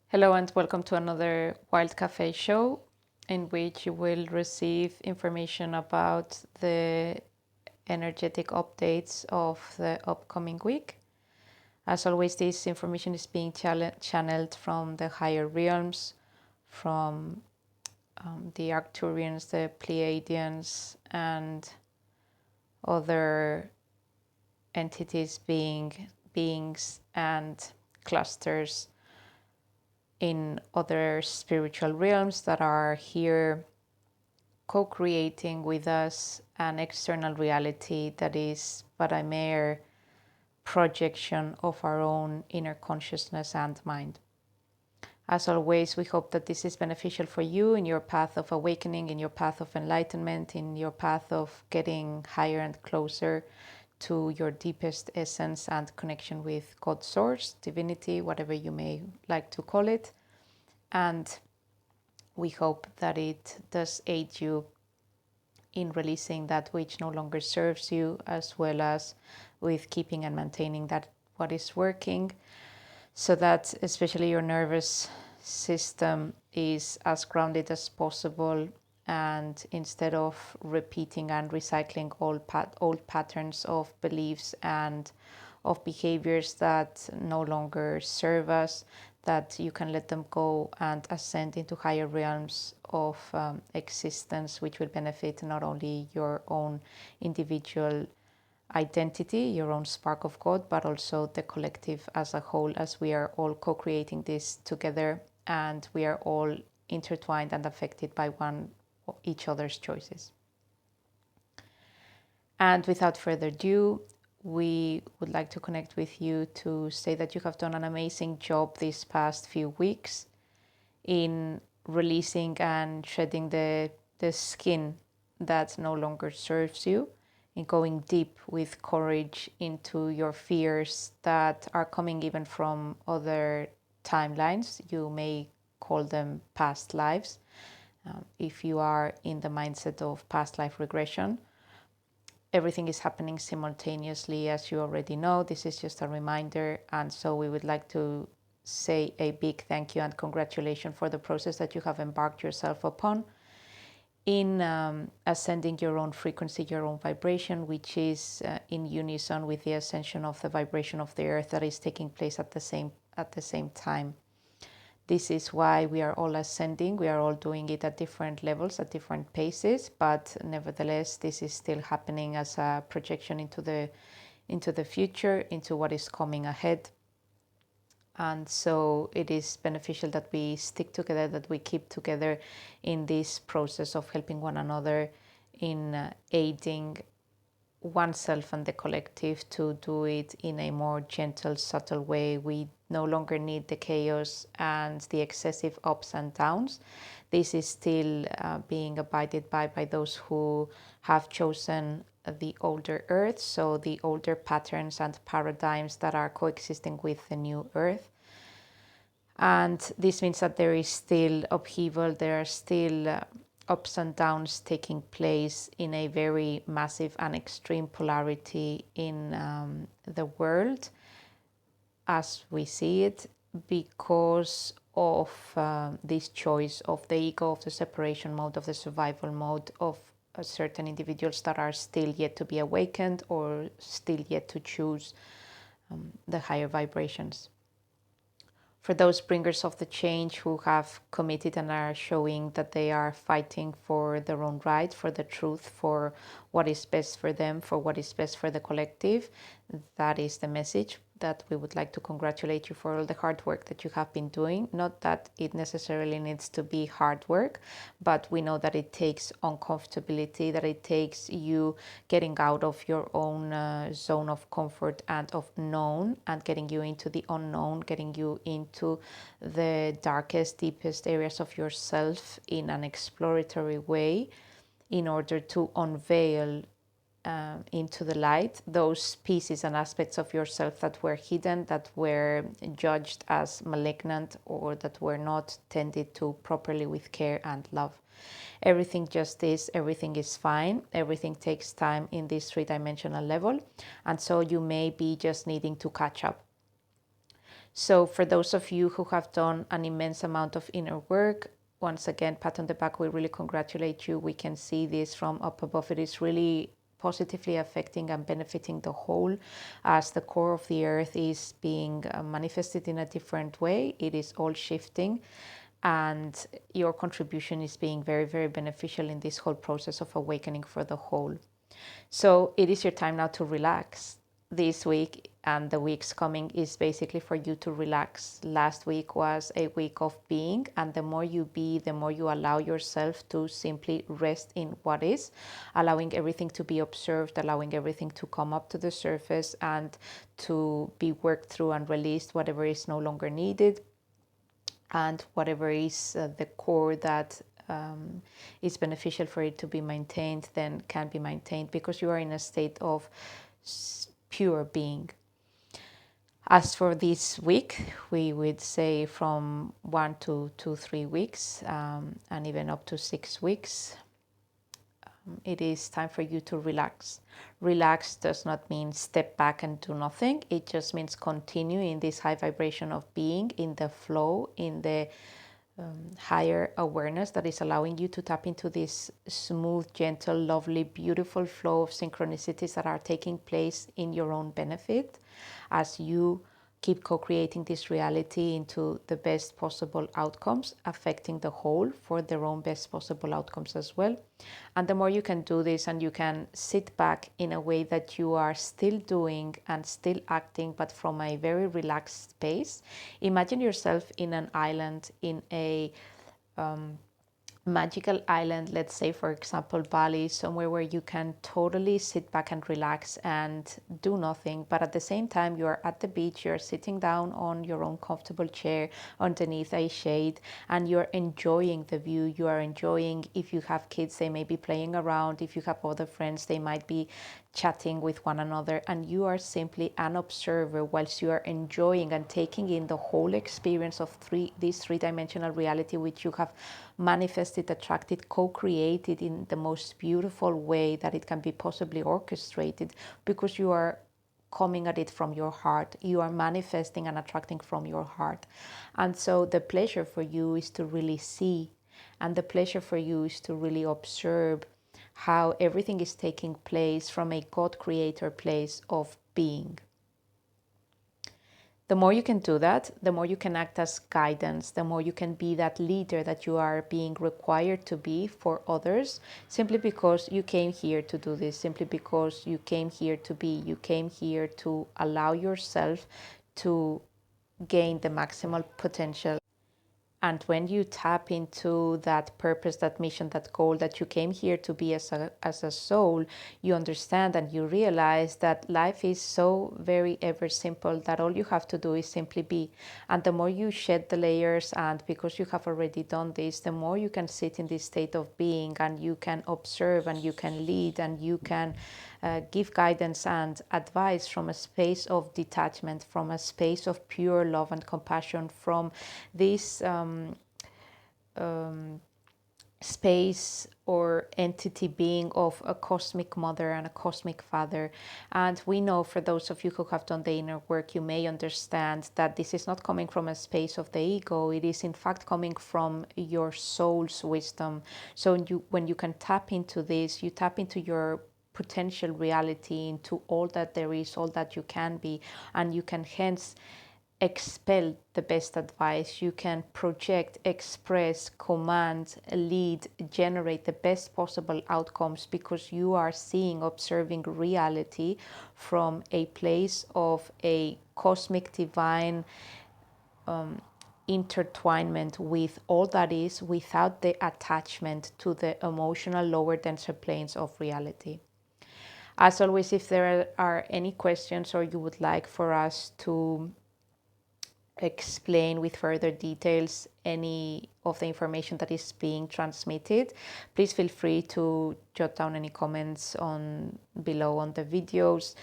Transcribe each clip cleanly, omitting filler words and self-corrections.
Hello and welcome to another Wild Cafe show in which you will receive information about the energetic updates of the upcoming week. As always, this information is being channeled from the higher realms, from the Arcturians, the Plaeidians, and other entities, beings and clusters in other spiritual realms that are here co-creating with us an external reality that is but a mere projection of our own inner consciousness and mind. As always, we hope that this is beneficial for you in your path of awakening, in your path of enlightenment, in your path of getting higher and closer to your deepest essence and connection with God Source, Divinity, whatever you may like to call it. And we hope that it does aid you in releasing that which no longer serves you, as well as with keeping and maintaining that what is working, so that especially your nervous system is as grounded as possible, and instead of repeating and recycling old patterns of beliefs and of behaviors that no longer serve us, that you can let them go and ascend into higher realms of existence, which will benefit not only your own individual identity, your own spark of God, but also the collective as a whole, as we are all co-creating this together and we are all intertwined and affected by each other's choices. And without further ado, we would like to connect with you to say that you have done an amazing job these past few weeks in releasing and shedding the skin that no longer serves you, in going deep with courage into your fears that are coming even from other timelines. You may call them past lives, if you are in the mindset of past life regression. Everything is happening simultaneously, as you already know. This is just a reminder, and so we would like to say a big thank you and congratulations for the process that you have embarked yourself upon in ascending your own frequency, your own vibration, which is in unison with the ascension of the vibration of the earth that is taking place at the same time. This is why we are all ascending. We are all doing it at different levels, at different paces, but nevertheless, this is still happening as a projection into the future, into what is coming ahead. And so it is beneficial that we stick together, that we keep together in this process of helping one another in aiding oneself and the collective to do it in a more gentle, subtle way. We no longer need the chaos and the excessive ups and downs. This is still being abided by those who have chosen the older earth, so the older patterns and paradigms that are coexisting with the new earth. And this means that there is still upheaval, there are still ups and downs taking place in a very massive and extreme polarity in the world as we see it, because of this choice of the ego, of the separation mode, of the survival mode of certain individuals that are still yet to be awakened or still yet to choose the higher vibrations. For those bringers of the change who have committed and are showing that they are fighting for their own right, for the truth, for what is best for them, for what is best for the collective, that is the message that we would like to congratulate you for all the hard work that you have been doing. Not that it necessarily needs to be hard work, but we know that it takes uncomfortability, that it takes you getting out of your own zone of comfort and of known and getting you into the unknown, getting you into the darkest, deepest areas of yourself in an exploratory way in order to unveil into the light those pieces and aspects of yourself that were hidden, that were judged as malignant, or that were not tended to properly with care and love. Everything just is, everything is fine, everything takes time in this three-dimensional level, and so you may be just needing to catch up. So for those of you who have done an immense amount of inner work, once again, pat on the back, we really congratulate you. We can see this from up above. It is really positively affecting and benefiting the whole, as the core of the earth is being manifested in a different way. It is all shifting, and your contribution is being very, very beneficial in this whole process of awakening for the whole. So it is your time now to relax. This week and the weeks coming is basically for you to relax. Last week was a week of being, and the more you be, the more you allow yourself to simply rest in what is, allowing everything to be observed, allowing everything to come up to the surface and to be worked through and released, whatever is no longer needed, and whatever is the core that is beneficial for it to be maintained, then can be maintained, because you are in a state of pure being. As for this week, we would say from 1 to 3 weeks, and even up to 6 weeks, it is time for you to relax. Relax does not mean step back and do nothing. It just means continue in this high vibration of being, in the flow, in the higher awareness that is allowing you to tap into this smooth, gentle, lovely, beautiful flow of synchronicities that are taking place in your own benefit as you keep co-creating this reality into the best possible outcomes, affecting the whole for their own best possible outcomes as well. And the more you can do this, and you can sit back in a way that you are still doing and still acting, but from a very relaxed space. Imagine yourself in an island, in a magical island, let's say for example Bali, somewhere where you can totally sit back and relax and do nothing, but at the same time you're at the beach, you're sitting down on your own comfortable chair underneath a shade, and you're enjoying the view. You are enjoying, if you have kids, they may be playing around, if you have other friends, they might be chatting with one another, and you are simply an observer whilst you are enjoying and taking in the whole experience of this three-dimensional reality, which you have manifested, attracted, co-created in the most beautiful way that it can be possibly orchestrated, because you are coming at it from your heart. You are manifesting and attracting from your heart. And so the pleasure for you is to really see, and the pleasure for you is to really observe how everything is taking place from a God creator place of being. The more you can do that, the more you can act as guidance, the more you can be that leader that you are being required to be for others, simply because you came here to do this, simply because you came here to be, you came here to allow yourself to gain the maximal potential. And when you tap into that purpose, that mission, that goal that you came here to be as a soul, you understand and you realize that life is so very ever simple, that all you have to do is simply be. And the more you shed the layers, and because you have already done this, the more you can sit in this state of being, and you can observe, and you can lead, and you can give guidance and advice from a space of detachment, from a space of pure love and compassion, from this space or entity being of a cosmic mother and a cosmic father. And we know, for those of you who have done the inner work, you may understand that this is not coming from a space of the ego. It is in fact coming from your soul's wisdom. So when you can tap into this, you tap into your potential reality, into all that there is, all that you can be, and you can hence expel the best advice. You can project, express, command, lead, generate the best possible outcomes, because you are seeing, observing reality from a place of a cosmic divine intertwinement with all that is, without the attachment to the emotional lower denser planes of reality. As always, if there are any questions, or you would like for us to explain with further details any of the information that is being transmitted, please feel free to jot down any comments on below on the videos,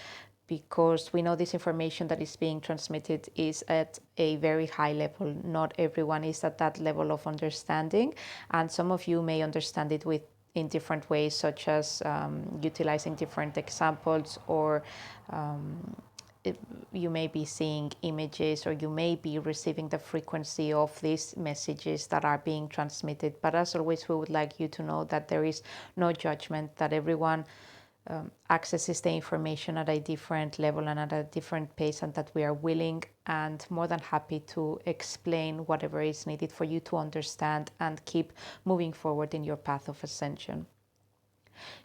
because we know this information that is being transmitted is at a very high level. Not everyone is at that level of understanding, and some of you may understand it in different ways, such as utilizing different examples, or you may be seeing images or you may be receiving the frequency of these messages that are being transmitted. But as always, we would like you to know that there is no judgment, that everyone accesses the information at a different level and at a different pace, and that we are willing and more than happy to explain whatever is needed for you to understand and keep moving forward in your path of ascension.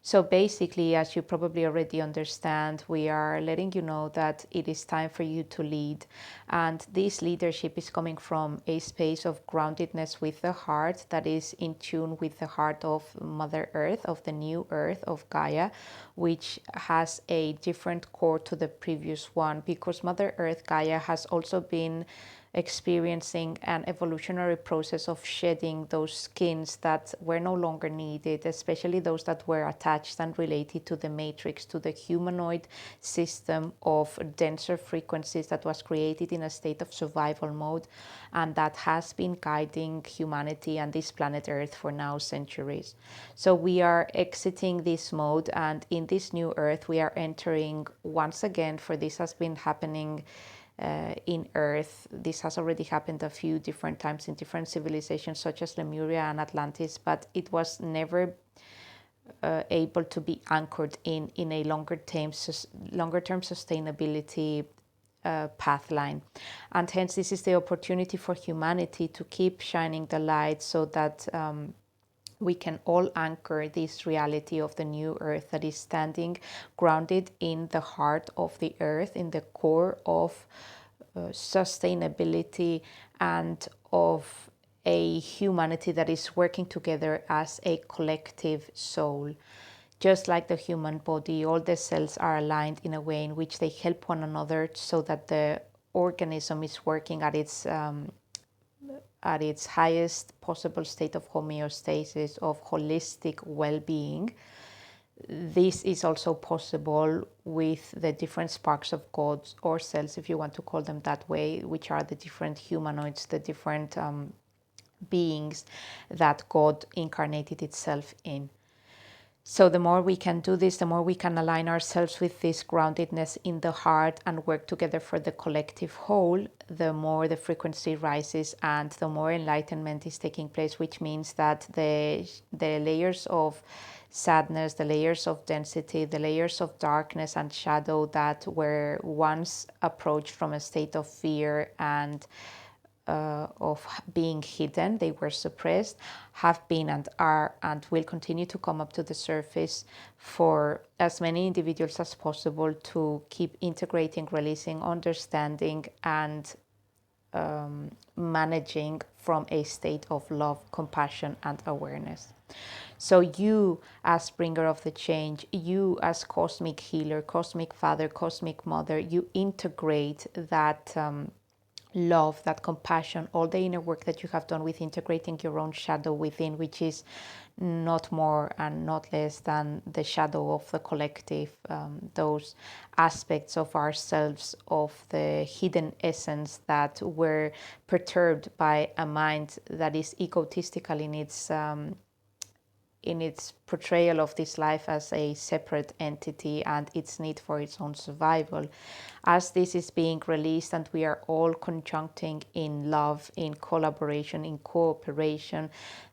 So basically, as you probably already understand, we are letting you know that it is time for you to lead. And this leadership is coming from a space of groundedness with the heart that is in tune with the heart of Mother Earth, of the new Earth, of Gaia, which has a different core to the previous one, because Mother Earth, Gaia, has also been experiencing an evolutionary process of shedding those skins that were no longer needed, especially those that were attached and related to the matrix, to the humanoid system of denser frequencies that was created in a state of survival mode, and that has been guiding humanity and this planet Earth for now centuries. So we are exiting this mode, and in this new Earth we are entering once again, for this has been happening in Earth. This has already happened a few different times in different civilizations such as Lemuria and Atlantis, but it was never able to be anchored in a longer term sustainability path line. And hence this is the opportunity for humanity to keep shining the light, so that we can all anchor this reality of the new Earth that is standing grounded in the heart of the Earth, in the core of sustainability and of a humanity that is working together as a collective soul. Just like the human body, all the cells are aligned in a way in which they help one another, so that the organism is working at its highest possible state of homeostasis, of holistic well-being. This is also possible with the different sparks of gods, or cells, if you want to call them that way, which are the different humanoids, the different beings that God incarnated itself in. So the more we can do this, the more we can align ourselves with this groundedness in the heart and work together for the collective whole, the more the frequency rises and the more enlightenment is taking place, which means that the layers of sadness, the layers of density, the layers of darkness and shadow that were once approached from a state of fear and of being hidden, they were suppressed, have been and are and will continue to come up to the surface for as many individuals as possible to keep integrating, releasing, understanding, and managing from a state of love, compassion, and awareness. So you as bringer of the change, you as cosmic healer, cosmic father, cosmic mother, you integrate that love, that compassion, all the inner work that you have done with integrating your own shadow within, which is not more and not less than the shadow of the collective, those aspects of ourselves, of the hidden essence that were perturbed by a mind that is egotistical in its portrayal of this life as a separate entity and its need for its own survival. As this is being released and we are all conjuncting in love, in collaboration, in cooperation,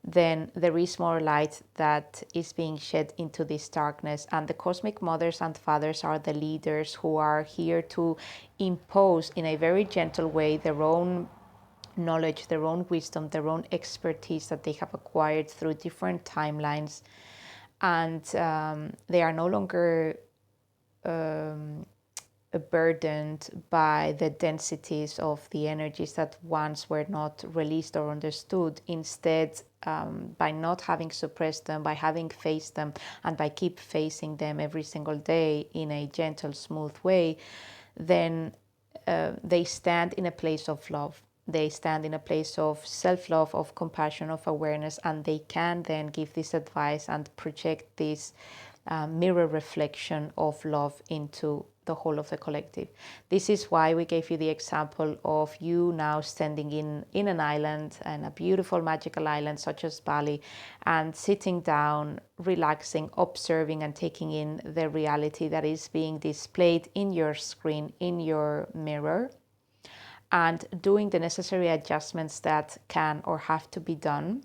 then there is more light that is being shed into this darkness. And the cosmic mothers and fathers are the leaders who are here to impose in a very gentle way their own knowledge, their own wisdom, their own expertise that they have acquired through different timelines. And they are no longer burdened by the densities of the energies that once were not released or understood. Instead, by not having suppressed them, by having faced them, and by keep facing them every single day in a gentle, smooth way, then they stand in a place of love. They stand in a place of self-love, of compassion, of awareness, and they can then give this advice and project this mirror reflection of love into the whole of the collective. This is why we gave you the example of you now standing in an island, and a beautiful magical island such as Bali, and sitting down, relaxing, observing and taking in the reality that is being displayed in your screen, in your mirror, and doing the necessary adjustments that can or have to be done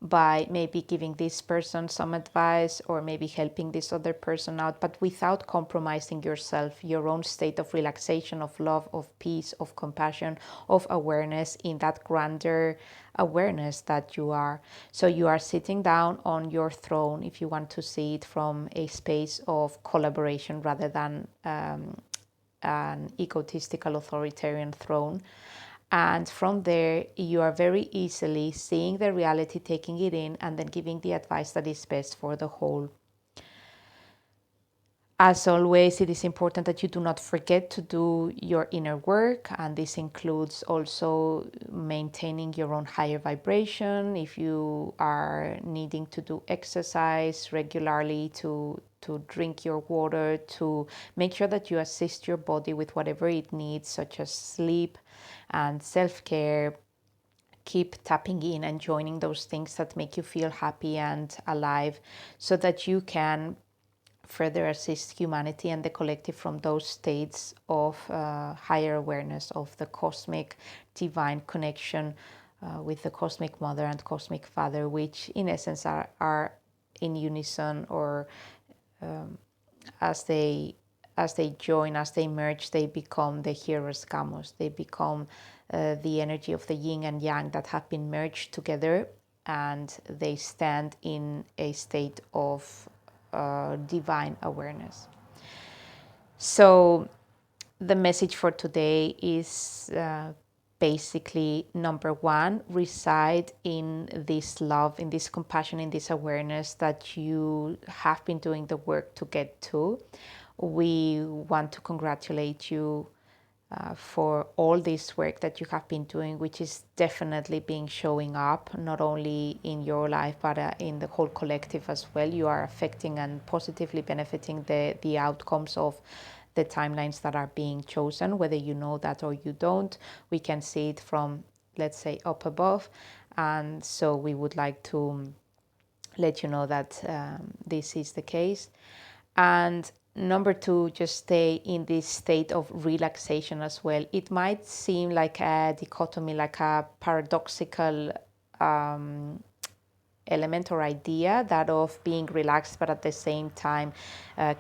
by maybe giving this person some advice or maybe helping this other person out, but without compromising yourself, your own state of relaxation, of love, of peace, of compassion, of awareness, in that grander awareness that you are. So you are sitting down on your throne, if you want to see it from a space of collaboration rather than an egotistical authoritarian throne. And from there, you are very easily seeing the reality, taking it in, and then giving the advice that is best for the whole. As always, it is important that you do not forget to do your inner work, and this includes also maintaining your own higher vibration. If you are needing to do exercise regularly, to drink your water, to make sure that you assist your body with whatever it needs, such as sleep and self-care. Keep tapping in and joining those things that make you feel happy and alive, so that you can further assist humanity and the collective from those states of higher awareness of the cosmic divine connection with the cosmic mother and cosmic father, which in essence are in unison, or as they join, as they merge, they become the hieros gamos. They become the energy of the yin and yang that have been merged together, and they stand in a state of divine awareness. So the message for today is basically, number one, reside in this love, in this compassion, in this awareness that you have been doing the work to get to. We want to congratulate you for all this work that you have been doing, which is definitely being showing up, not only in your life, but in the whole collective as well. You are affecting and positively benefiting the outcomes of the timelines that are being chosen, whether you know that or you don't. We can see it from, let's say, up above. And so we would like to let you know that this is the case. And number two, just stay in this state of relaxation as well. It might seem like a dichotomy, like a paradoxical element or idea, that of being relaxed, but at the same time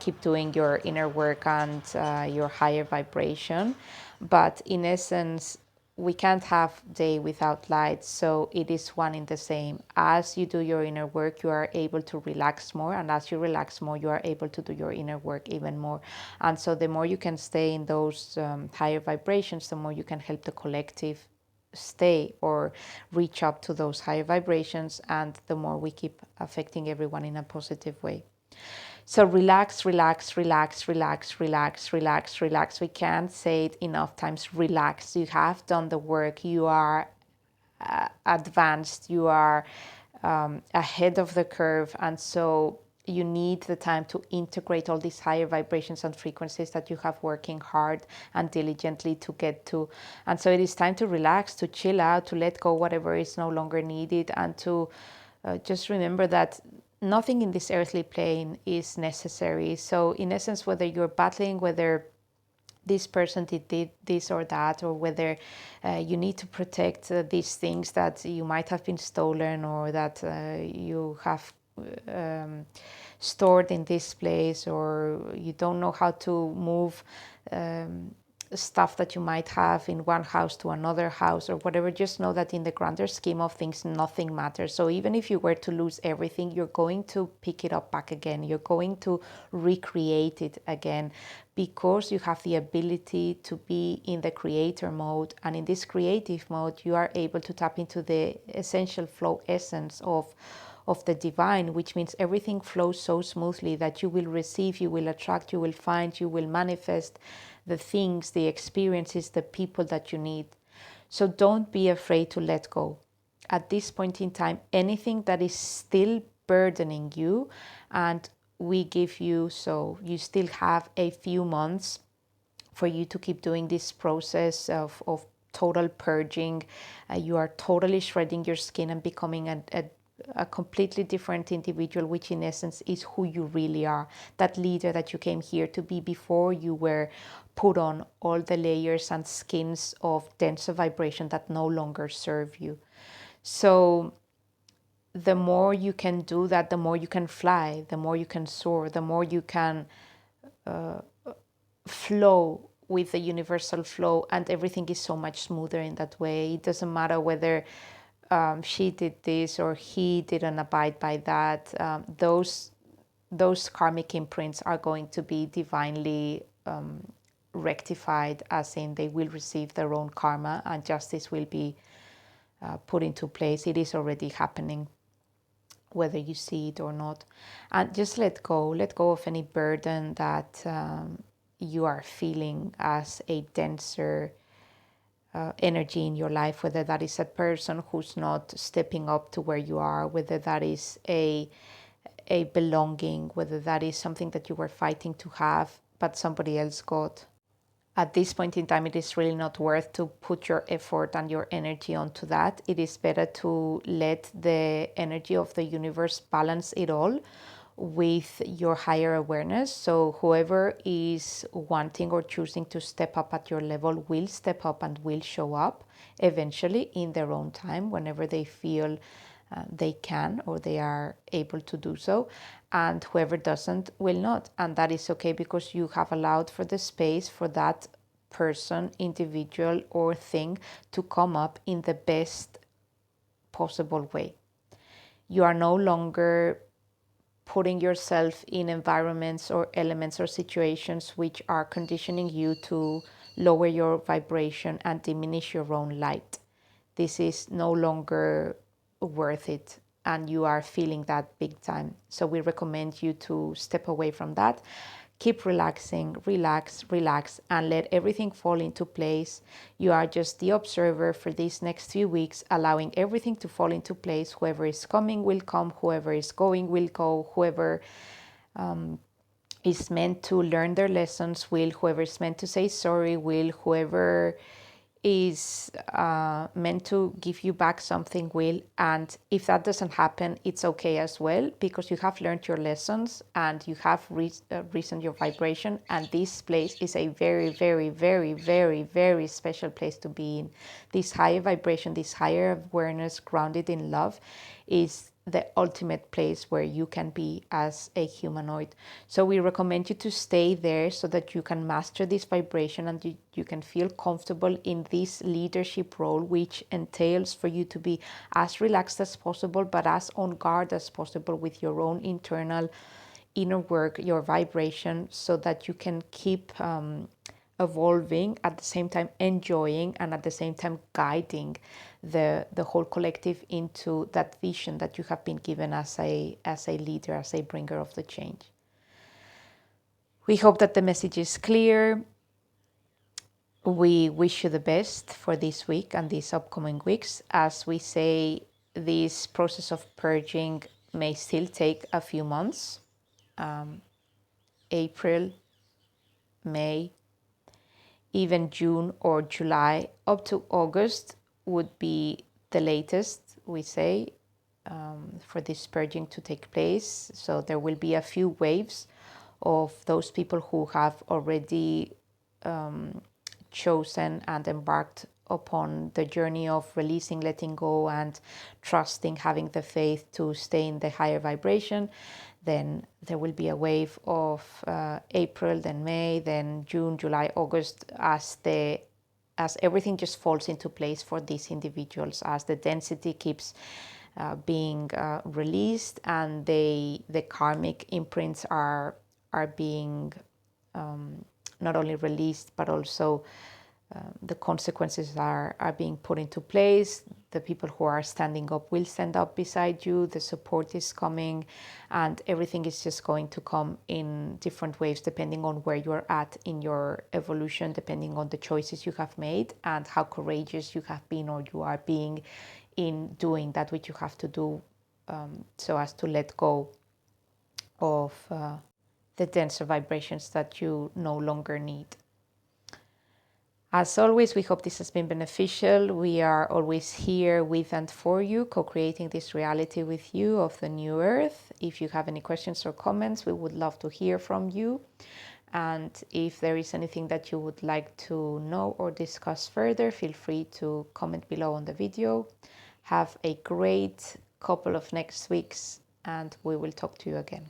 keep doing your inner work and your higher vibration. But in essence, we can't have day without light, so it is one in the same. As you do your inner work, you are able to relax more, and as you relax more, you are able to do your inner work even more. And so the more you can stay in those higher vibrations, the more you can help the collective stay or reach up to those higher vibrations, and the more we keep affecting everyone in a positive way. So relax, relax, relax, relax, relax, relax, relax. We can't say it enough times. Relax. You have done the work. You are advanced. You are ahead of the curve. And so you need the time to integrate all these higher vibrations and frequencies that you have working hard and diligently to get to. And so it is time to relax, to chill out, to let go whatever is no longer needed, and to just remember that nothing in this earthly plane is necessary. So in essence, whether you're battling, whether this person did this or that, or whether you need to protect these things that you might have been stolen, or that you have stored in this place, or you don't know how to move stuff that you might have in one house to another house or whatever, just know that in the grander scheme of things, nothing matters. So even if you were to lose everything, you're going to pick it up back again. You're going to recreate it again, because you have the ability to be in the creator mode. And in this creative mode, you are able to tap into the essential flow essence of the divine, which means everything flows so smoothly that you will receive, you will attract, you will find, you will manifest the things, the experiences, the people that you need. So don't be afraid to let go. At this point in time, anything that is still burdening you, and we give you, so you still have a few months for you to keep doing this process of total purging. You are totally shredding your skin and becoming a completely different individual, which in essence is who you really are. That leader that you came here to be before you were put on all the layers and skins of denser vibration that no longer serve you. So the more you can do that, the more you can fly, the more you can soar, the more you can flow with the universal flow, and everything is so much smoother in that way. It doesn't matter whether she did this or he didn't abide by that. Those karmic imprints are going to be divinely rectified, as in they will receive their own karma and justice will be put into place. It is already happening, whether you see it or not. And just let go of any burden that you are feeling as a denser energy in your life, whether that is a person who's not stepping up to where you are, whether that is a belonging, whether that is something that you were fighting to have but somebody else got. At this point in time, it is really not worth to put your effort and your energy onto that. It is better to let the energy of the universe balance it all with your higher awareness. So whoever is wanting or choosing to step up at your level will step up and will show up eventually in their own time, whenever they feel they can or they are able to do so, and whoever doesn't will not. And that is okay, because you have allowed for the space for that person, individual or thing to come up in the best possible way. You are no longer putting yourself in environments or elements or situations which are conditioning you to lower your vibration and diminish your own light. This is no longer worth it, and you are feeling that big time. So we recommend you to step away from that. Keep relaxing, relax, and let everything fall into place. You are just the observer for these next few weeks, allowing everything to fall into place. Whoever is coming will come, whoever is going will go, whoever is meant to learn their lessons will, whoever is meant to say sorry will, whoever is meant to give you back something will. And if that doesn't happen, it's okay as well, because you have learned your lessons and you have risen your vibration, and this place is a very, very, very, very, very special place to be in. This higher vibration, this higher awareness grounded in love is the ultimate place where you can be as a humanoid. So we recommend you to stay there so that you can master this vibration and you can feel comfortable in this leadership role, which entails for you to be as relaxed as possible but as on guard as possible with your own internal inner work, your vibration, so that you can keep evolving, at the same time enjoying, and at the same time guiding the whole collective into that vision that you have been given as a leader, as a bringer of the change. We hope that the message is clear. We wish you the best for this week and these upcoming weeks. As we say, this process of purging may still take a few months. April, May, even June or July, up to August would be the latest, we say, for this purging to take place. So there will be a few waves of those people who have already chosen and embarked upon the journey of releasing, letting go, and trusting, having the faith to stay in the higher vibration. Then there will be a wave of April, then May, then June, July, August, as everything just falls into place for these individuals, as the density keeps being released, and the karmic imprints are being not only released, but also the consequences are being put into place. The people who are standing up will stand up beside you. The support is coming, and everything is just going to come in different waves depending on where you're at in your evolution, depending on the choices you have made and how courageous you have been or you are being in doing that which you have to do, so as to let go of the denser vibrations that you no longer need. As always, we hope this has been beneficial. We are always here with and for you, co-creating this reality with you of the new earth. If you have any questions or comments, we would love to hear from you. And if there is anything that you would like to know or discuss further, feel free to comment below on the video. Have a great couple of next weeks, and we will talk to you again.